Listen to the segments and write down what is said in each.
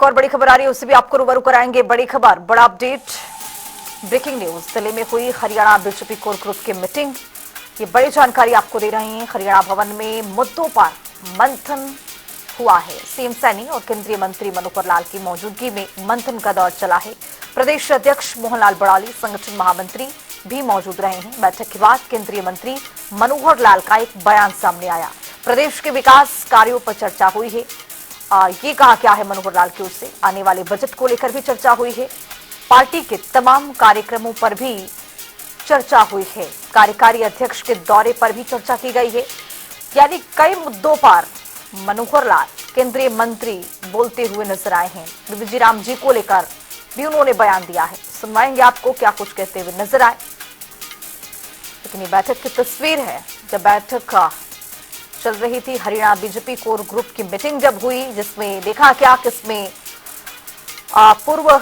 एक और बड़ी खबर आ रही है, उससे भी आपको रूबरू कराएंगे। बड़ी खबर, बड़ा अपडेट, ब्रेकिंग न्यूज। दिल्ली में हुई हरियाणा बीजेपी कोर ग्रुप की मीटिंग, ये बड़ी जानकारी आपको दे रहे हैं। हरियाणा भवन में मुद्दों पर मंथन हुआ है। सीएम सैनी और केंद्रीय मंत्री मनोहर लाल की मौजूदगी में मंथन का दौर चला है। प्रदेश अध्यक्ष मोहनलाल बड़ाली, संगठन महामंत्री भी मौजूद रहे हैं। बैठक के बाद केंद्रीय मंत्री मनोहर लाल का एक बयान सामने आया। प्रदेश के विकास कार्यों पर चर्चा हुई है। ये कहा क्या है मनोहर लाल की ओर से, आने वाले बजट को लेकर भी चर्चा हुई है। पार्टी के तमाम कार्यक्रमों पर भी चर्चा हुई है। कार्यकारी अध्यक्ष के दौरे पर भी चर्चा की गई है। यानी कई मुद्दों पर मनोहर लाल, केंद्रीय मंत्री बोलते हुए नजर आए हैं। बीबीजी राम जी को लेकर भी उन्होंने बयान दिया है। सुनवाएंगे आपको क्या कुछ कहते हुए नजर आए। लेकिन ये बैठक की तस्वीर है जब बैठक चल रही थी। हरियाणा बीजेपी कोर ग्रुप की मीटिंग जब हुई, जिसमें देखा क्या किसमें पूर्व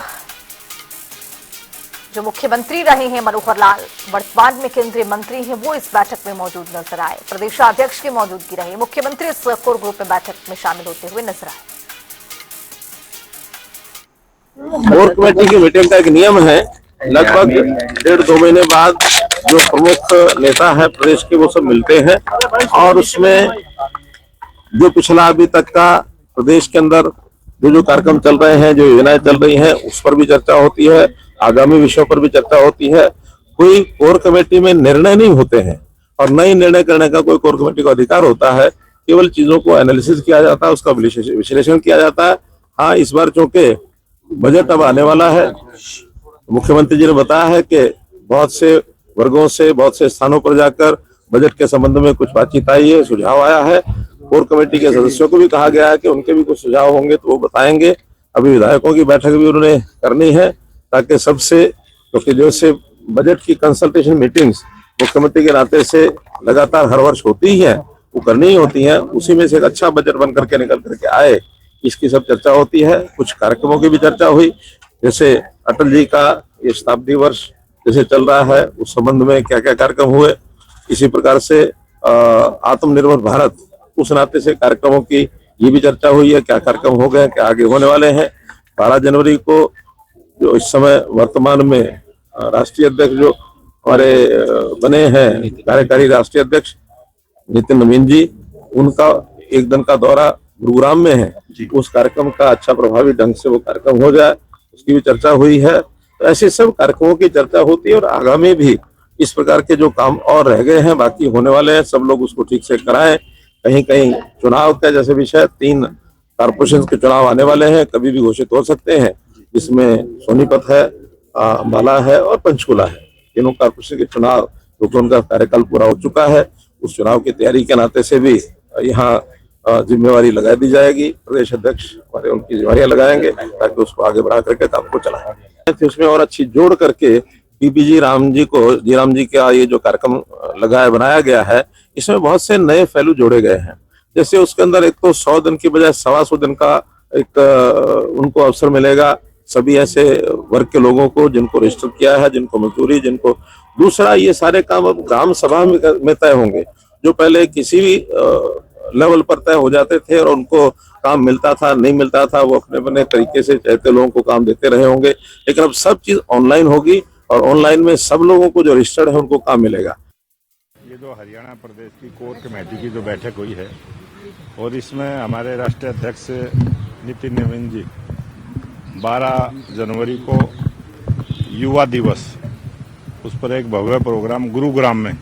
जो मुख्यमंत्री रहे हैं मनोहर लाल, वर्तमान में केंद्रीय मंत्री हैं, वो इस बैठक में मौजूद नजर आए। प्रदेशाध्यक्ष की मौजूदगी रही, मुख्यमंत्री इस कोर ग्रुप में बैठक में शामिल होते हुए नजर आए। कोर कमेटी की मीटिंग का एक नियम है, लगभग 1.5-2 महीने बाद जो प्रमुख नेता है प्रदेश के वो सब मिलते हैं और उसमें जो पिछला अभी तक का प्रदेश के अंदर जो कार्यक्रम चल रहे हैं, जो योजनाएं चल रही हैं, उस पर भी चर्चा होती है। आगामी विषयों पर भी चर्चा होती है। कोई कोर कमेटी में निर्णय नहीं होते हैं और नई निर्णय करने का कोई कोर कमेटी को अधिकार होता है। केवल चीजों को एनालिसिस किया जाता है, उसका विश्लेषण किया जाता है। हाँ, इस बार चूंकि बजट अब आने वाला है, मुख्यमंत्री जी ने बताया है कि बहुत से वर्गों से, बहुत से स्थानों पर जाकर बजट के संबंध में कुछ बातचीत आई है, सुझाव आया है। कोर कमेटी के सदस्यों को भी कहा गया है कि उनके भी कुछ सुझाव होंगे तो वो बताएंगे। अभी विधायकों की बैठक भी उन्होंने करनी है ताकि सबसे, क्योंकि जो से बजट की कंसल्टेशन मीटिंग्स मुख्यमंत्री के नाते से लगातार हर वर्ष होती ही है, वो करनी ही होती है। उसी में से एक अच्छा बजट बन करके निकल करके आए, इसकी सब चर्चा होती है। कुछ कार्यक्रमों की भी चर्चा हुई, जैसे अटल जी का ये शताब्दी वर्ष जैसे चल रहा है, उस संबंध में क्या क्या कार्यक्रम हुए। इसी प्रकार से आत्मनिर्भर भारत, उस नाते से कार्यक्रमों की ये भी चर्चा हुई है, क्या कार्यक्रम हो गए, क्या आगे होने वाले हैं। 12 जनवरी को जो इस समय वर्तमान में राष्ट्रीय अध्यक्ष जो हमारे बने हैं, कार्यकारी राष्ट्रीय अध्यक्ष नितिन नवीन जी, उनका एक दिन का दौरा गुरुग्राम में है। उस कार्यक्रम का अच्छा प्रभावी ढंग से वो कार्यक्रम हो जाए, उसकी भी चर्चा हुई है। तो ऐसे सब कार्यक्रमों की चर्चा होती है और आगामी भी इस प्रकार के जो काम और रह गए हैं, बाकी होने वाले हैं, सब लोग उसको ठीक से कराएं। कहीं कहीं चुनाव का जैसे विषय, 3 कारपोरेशन के चुनाव आने वाले हैं, कभी भी घोषित हो सकते हैं, जिसमें सोनीपत है, बाला है और पंचकुला है। तीनों कारपोरेशन के चुनाव, क्योंकि उनका कार्यकाल पूरा हो चुका है, उस चुनाव की तैयारी के नाते से भी यहाँ जिम्मेवारी लगा दी जाएगी। प्रदेश अध्यक्ष हमारे उनकी जिम्मेवारियां लगाएंगे ताकि उसको आगे बढ़ा करके काम को चलाएं। उसमें और अच्छी जोड़ करके बीबीजी राम जी का ये जो कार्यक्रम बनाया गया है, इसमें बहुत से नए पहलू जोड़े गए हैं। जैसे उसके अंदर एक तो 100 दिन की बजाय 125 दिन का एक उनको अवसर मिलेगा, सभी ऐसे वर्ग के लोगों को जिनको रजिस्टर किया है, जिनको मजदूरी, जिनको दूसरा, ये सारे काम अब ग्राम सभा में तय होंगे। जो पहले किसी भी लेवल पर तय हो जाते थे और उनको काम मिलता था, नहीं मिलता था, वो अपने अपने तरीके से चाहते लोगों को काम देते रहे होंगे। लेकिन अब सब चीज ऑनलाइन होगी और ऑनलाइन में सब लोगों को जो रजिस्टर्ड है उनको काम मिलेगा। ये जो हरियाणा प्रदेश की कोर कमेटी की जो बैठक हुई है और इसमें हमारे राष्ट्रीय अध्यक्ष नितिन नवीन जी 12 जनवरी को युवा दिवस, उस पर एक भव्य प्रोग्राम गुरुग्राम में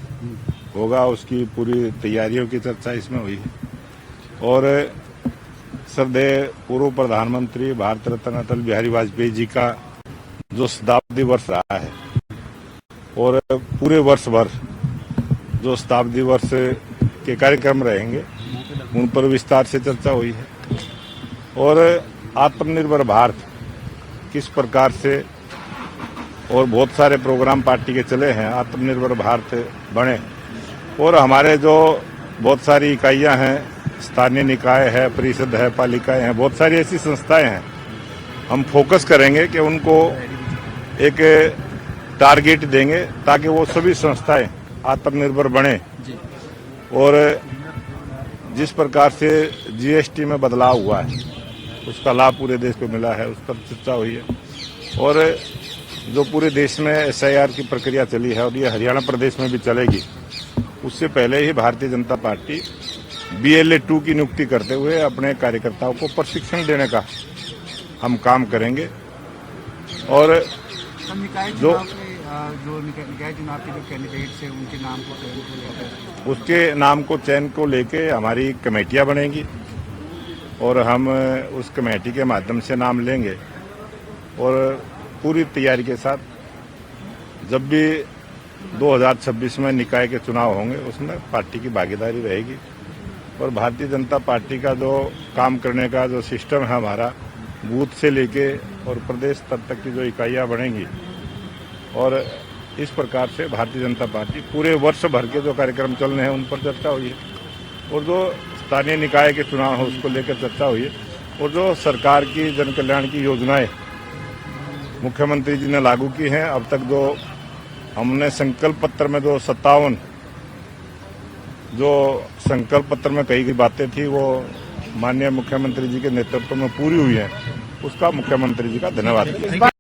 होगा, उसकी पूरी तैयारियों की चर्चा इसमें हुई है। और श्रद्धेय पूर्व प्रधानमंत्री भारत रत्न अटल बिहारी वाजपेयी जी का जो शताब्दी वर्ष रहा है और पूरे वर्ष भर जो शताब्दी वर्ष के कार्यक्रम रहेंगे, उन पर विस्तार से चर्चा हुई है। और आत्मनिर्भर भारत किस प्रकार से, और बहुत सारे प्रोग्राम पार्टी के चले हैं, आत्मनिर्भर भारत बने। और हमारे जो बहुत सारी इकाइयां हैं, स्थानीय निकाय है, परिषद है, पालिकाएं हैं, बहुत सारी ऐसी संस्थाएं हैं, हम फोकस करेंगे कि उनको एक टारगेट देंगे ताकि वो सभी संस्थाएं आत्मनिर्भर बने। और जिस प्रकार से जीएसटी में बदलाव हुआ है, उसका लाभ पूरे देश को मिला है, उस पर चर्चा हुई है। और जो पूरे देश में SIR की प्रक्रिया चली है और ये हरियाणा प्रदेश में भी चलेगी, उससे पहले ही भारतीय जनता पार्टी BLA 2 की नियुक्ति करते हुए अपने कार्यकर्ताओं को प्रशिक्षण देने का हम काम करेंगे। और निकाय जो निकाय चुनाव के जो कैंडिडेट्स हैं उनके नाम को चयन को लेकर उसके नाम को चयन को लेके हमारी कमेटियां बनेंगी और हम उस कमेटी के माध्यम से नाम लेंगे और पूरी तैयारी के साथ जब भी 2026 में निकाय के चुनाव होंगे उसमें पार्टी की भागीदारी रहेगी। और भारतीय जनता पार्टी का जो काम करने का जो सिस्टम है हमारा, बूथ से लेके और प्रदेश स्तर तक की जो इकाइयाँ बनेंगी, और इस प्रकार से भारतीय जनता पार्टी पूरे वर्ष भर के जो कार्यक्रम चल रहे हैं उन पर चर्चा हुई है। और जो स्थानीय निकाय के चुनाव है उसको लेकर चर्चा हुई है। और जो सरकार की जन कल्याण की योजनाएं मुख्यमंत्री जी ने लागू की हैं, अब तक जो हमने संकल्प पत्र में जो 57 जो संकल्प पत्र में कही गई बातें थी वो माननीय मुख्यमंत्री जी के नेतृत्व में पूरी हुई हैं, उसका मुख्यमंत्री जी का धन्यवाद।